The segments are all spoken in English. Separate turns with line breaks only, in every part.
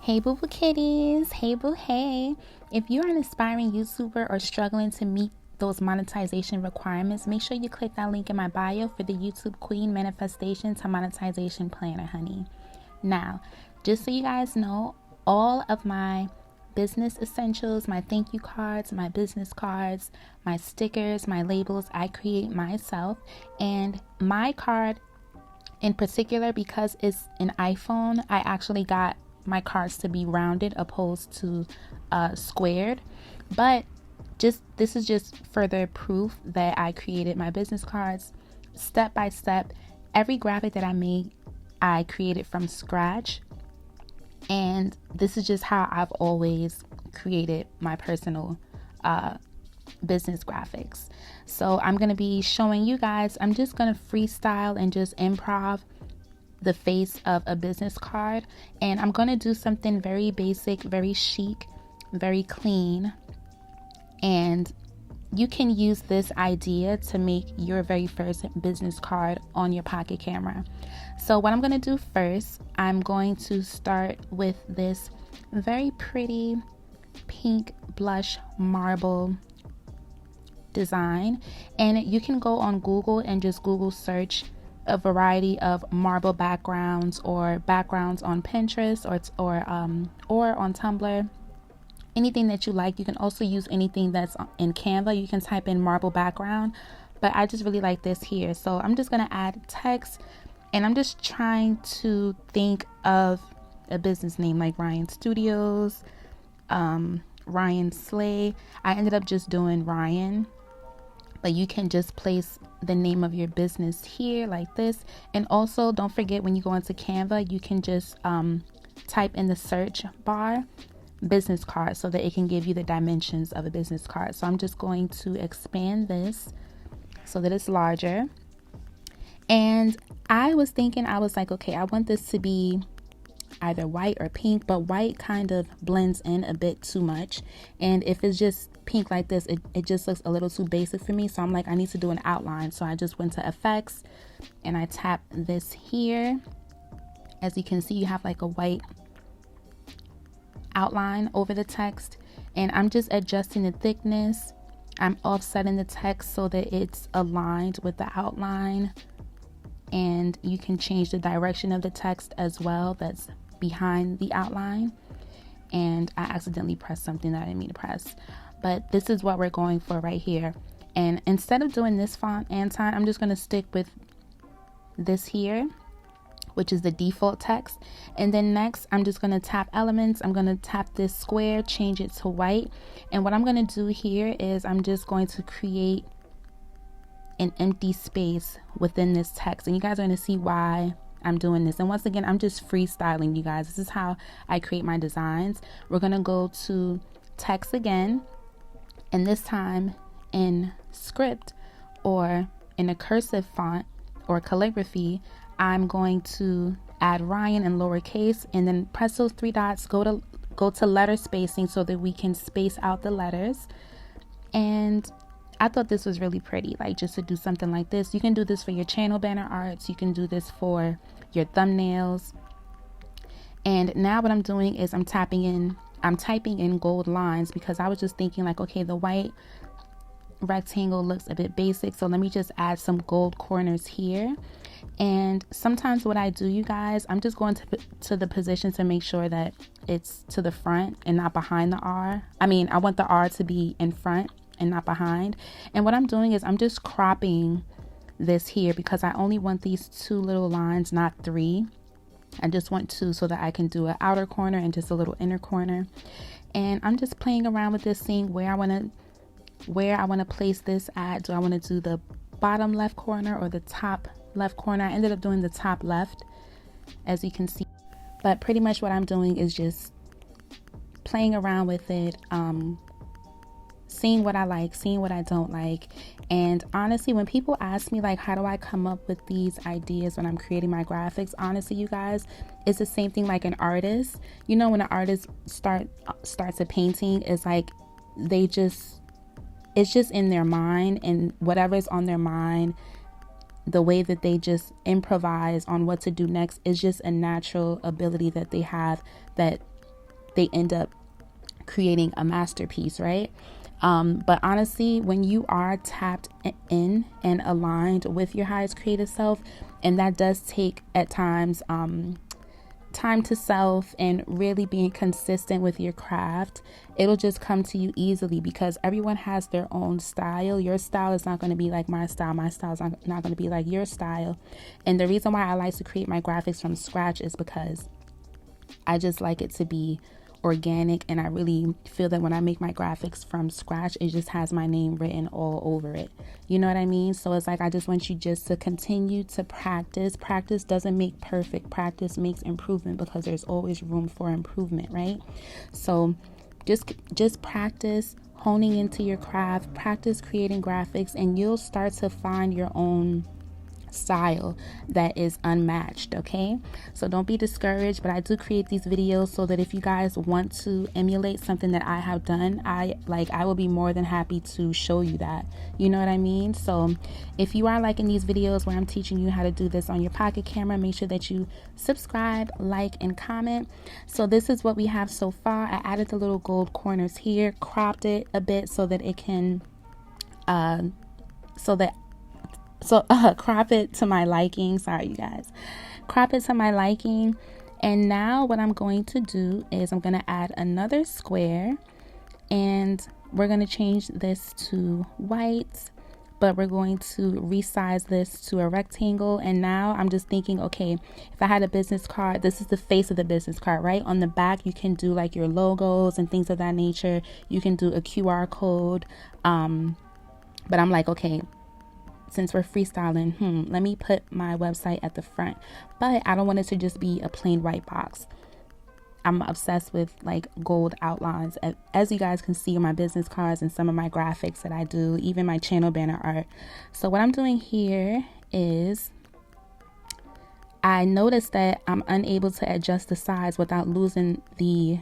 Hey boo boo kitties, hey boo hey. If you're an aspiring YouTuber or struggling to meet those monetization requirements, make sure you click that link in my bio for the YouTube Queen Manifestation to Monetization Planner, honey. Now, just so you guys know, all of my business essentials, my thank you cards, my business cards, my stickers, my labels, I create myself. And my card in particular, because it's an iPhone, I actually got my cards to be rounded opposed to squared. But this is just further proof that I created my business cards step by step. Every graphic that I made, I created from scratch. And this is just how I've always created my personal business graphics. So I'm going to be showing you guys, I'm just going to freestyle and just improv the face of a business card. And I'm going to do something very basic, very chic, very clean. And you can use this idea to make your very first business card on your pocket camera. So what I'm going to do first, I'm going to start with this very pretty pink blush marble design. And you can go on Google and just Google search a variety of marble backgrounds or backgrounds on Pinterest or on Tumblr. Anything that you like. You can also use anything that's in Canva. You can type in marble background, but I just really like this here. So I'm just going to add text, and I'm just trying to think of a business name like Ryan Studios, Ryan Slay. I ended up just doing Ryan, but you can just place the name of your business here like this. And also don't forget, when you go into Canva, you can just type in the search bar business card so that it can give you the dimensions of a business card. So I'm just going to expand this so that it's larger. And I was like, okay, I want this to be either white or pink, but white kind of blends in a bit too much. And if it's just pink like this, it just looks a little too basic for me. So I'm like, I need to do an outline. So I just went to effects and I tap this here. As you can see, you have like a white outline over the text, and I'm just adjusting the thickness. I'm offsetting the text so that it's aligned with the outline, and you can change the direction of the text as well that's behind the outline. And I accidentally pressed something that I didn't mean to press, but this is what we're going for right here. And instead of doing this font Anton, I'm just going to stick with this here, which is the default text. And then next, I'm just going to tap elements. I'm going to tap this square, change it to white. And what I'm going to do here is I'm just going to create an empty space within this text. And you guys are going to see why I'm doing this. And once again, I'm just freestyling, you guys. This is how I create my designs. We're going to go to text again. And this time in script or in a cursive font or calligraphy, I'm going to add Ryan in lowercase, and then press those three dots, go to letter spacing so that we can space out the letters. And I thought this was really pretty, like just to do something like this. You can do this for your channel banner arts. You can do this for your thumbnails. And now what I'm doing is I'm typing in gold lines, because I was just thinking like, okay, the white rectangle looks a bit basic, so let me just add some gold corners here. And sometimes what I do, you guys, I'm just going to the position to make sure that it's to the front and not behind the R. I want the R to be in front and not behind. And what I'm doing is I'm just cropping this here, because I only want these two little lines, not three. I just want two so that I can do an outer corner and just a little inner corner. And I'm just playing around with this, seeing where I want to place this at. Do I want to do the bottom left corner or the top left corner? I ended up doing the top left, as you can see. But pretty much what I'm doing is just playing around with it, seeing what I like, seeing what I don't like. And honestly, when people ask me like, how do I come up with these ideas when I'm creating my graphics, honestly, you guys, it's the same thing like an artist. You know, when an artist starts a painting, it's like it's just in their mind, and whatever's on their mind, the way that they just improvise on what to do next is just a natural ability that they have that they end up creating a masterpiece, right? But honestly, when you are tapped in and aligned with your highest creative self, and that does take at times time to self and really being consistent with your craft, it'll just come to you easily, because everyone has their own style. Your style is not going to be like my style. My style is not going to be like your style. And the reason why I like to create my graphics from scratch is because I just like it to be organic, and I really feel that when I make my graphics from scratch, it just has my name written all over it. You know what I mean? So it's like, I just want you just to continue to practice. Practice doesn't make perfect. Practice makes improvement, because there's always room for improvement, right? So just practice honing into your craft, practice creating graphics, and you'll start to find your own style that is unmatched. Okay, so don't be discouraged, but I do create these videos so that if you guys want to emulate something that I have done, I will be more than happy to show you that. You know what I mean? So if you are liking these videos where I'm teaching you how to do this on your pocket camera, make sure that you subscribe, like, and comment. So this is what we have so far. I added the little gold corners here, cropped it a bit so that it can crop it to my liking. Sorry, you guys. Crop it to my liking. And now what I'm going to do is I'm going to add another square, and we're going to change this to white, but we're going to resize this to a rectangle. And now I'm just thinking, okay, if I had a business card, this is the face of the business card, right? On the back, you can do like your logos and things of that nature. You can do a QR code. But I'm like, okay, since we're freestyling, let me put my website at the front. But I don't want it to just be a plain white box. I'm obsessed with like gold outlines, as you guys can see on my business cards and some of my graphics that I do, even my channel banner art. So what I'm doing here is, I noticed that I'm unable to adjust the size without losing the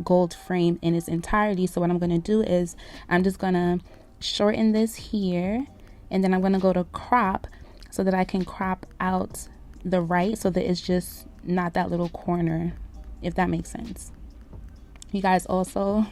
gold frame in its entirety. So what I'm going to do is I'm just going to shorten this here, and then I'm going to go to crop so that I can crop out the right, so that it's just not that little corner, if that makes sense. You guys, also,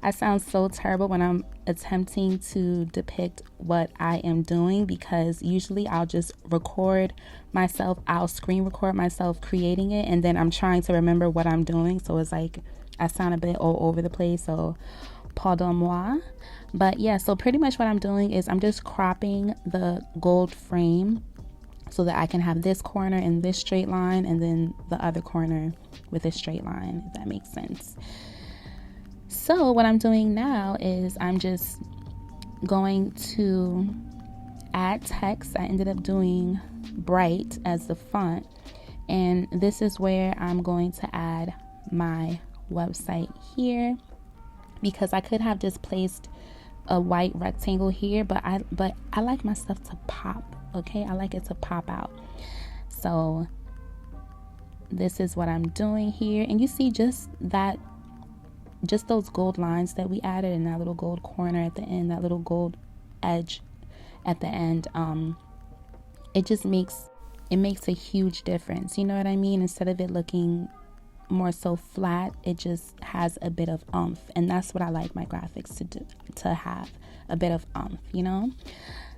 I sound so terrible when I'm attempting to depict what I am doing, because usually I'll just record myself, I'll screen record myself creating it, and then I'm trying to remember what I'm doing. So it's like I sound a bit all over the place, so pardon-moi. But yeah, so pretty much what I'm doing is I'm just cropping the gold frame so that I can have this corner in this straight line, and then the other corner with a straight line, if that makes sense. So what I'm doing now is I'm just going to add text. I ended up doing bright as the font, and this is where I'm going to add my website here, because I could have just placed a white rectangle here, but I like my stuff to pop. Okay, I like it to pop out. So this is what I'm doing here, and you see just those gold lines that we added, and that little gold corner at the end, that little gold edge at the end. It makes a huge difference. You know what I mean? Instead of it looking more so flat, it just has a bit of oomph, and that's what I like my graphics to have, a bit of oomph, you know.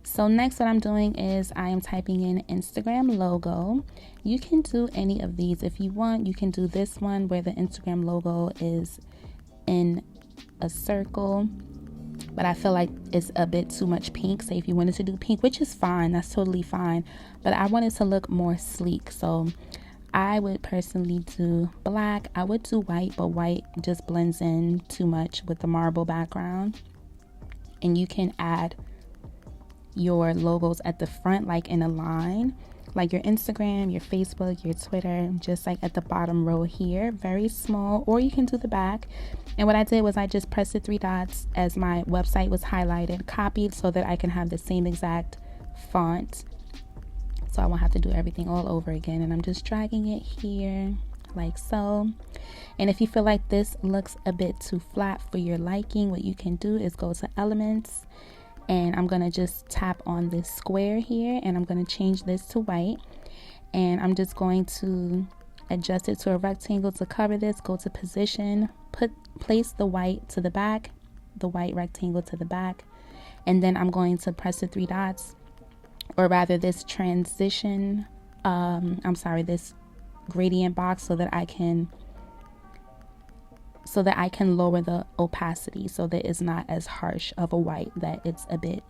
So next, what I'm doing is I am typing in Instagram logo. You can do any of these if you want. You can do this one where the Instagram logo is in a circle, but I feel like it's a bit too much pink. So if you wanted to do pink, which is fine, that's totally fine, but I want it to look more sleek, so I would personally do black. I would do white, but white just blends in too much with the marble background. And you can add your logos at the front, like in a line, like your Instagram, your Facebook, your Twitter, just like at the bottom row here, very small, or you can do the back. And what I did was I just pressed the three dots as my website was highlighted, copied so that I can have the same exact font, so I won't have to do everything all over again. And I'm just dragging it here like so. And if you feel like this looks a bit too flat for your liking, what you can do is go to elements, and I'm going to just tap on this square here, and I'm going to change this to white, and I'm just going to adjust it to a rectangle to cover this. Go to position, place the white to the back, the white rectangle to the back, and then I'm going to press the 3 dots, or rather this transition, this gradient box, so that I can lower the opacity so that it's not as harsh of a white, that it's a bit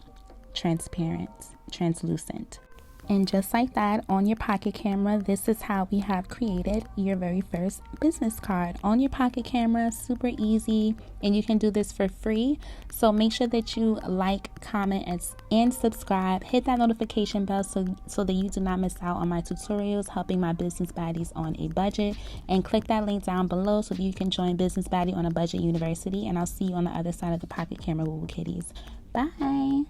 translucent. And just like that, on your pocket camera, this is how we have created your very first business card on your pocket camera. Super easy, and you can do this for free. So make sure that you like, comment, and subscribe. Hit that notification bell so that you do not miss out on my tutorials helping my business baddies on a budget. And click that link down below so that you can join Business Baddie on a Budget University. And I'll see you on the other side of the pocket camera, Woo Woo Kitties. Bye.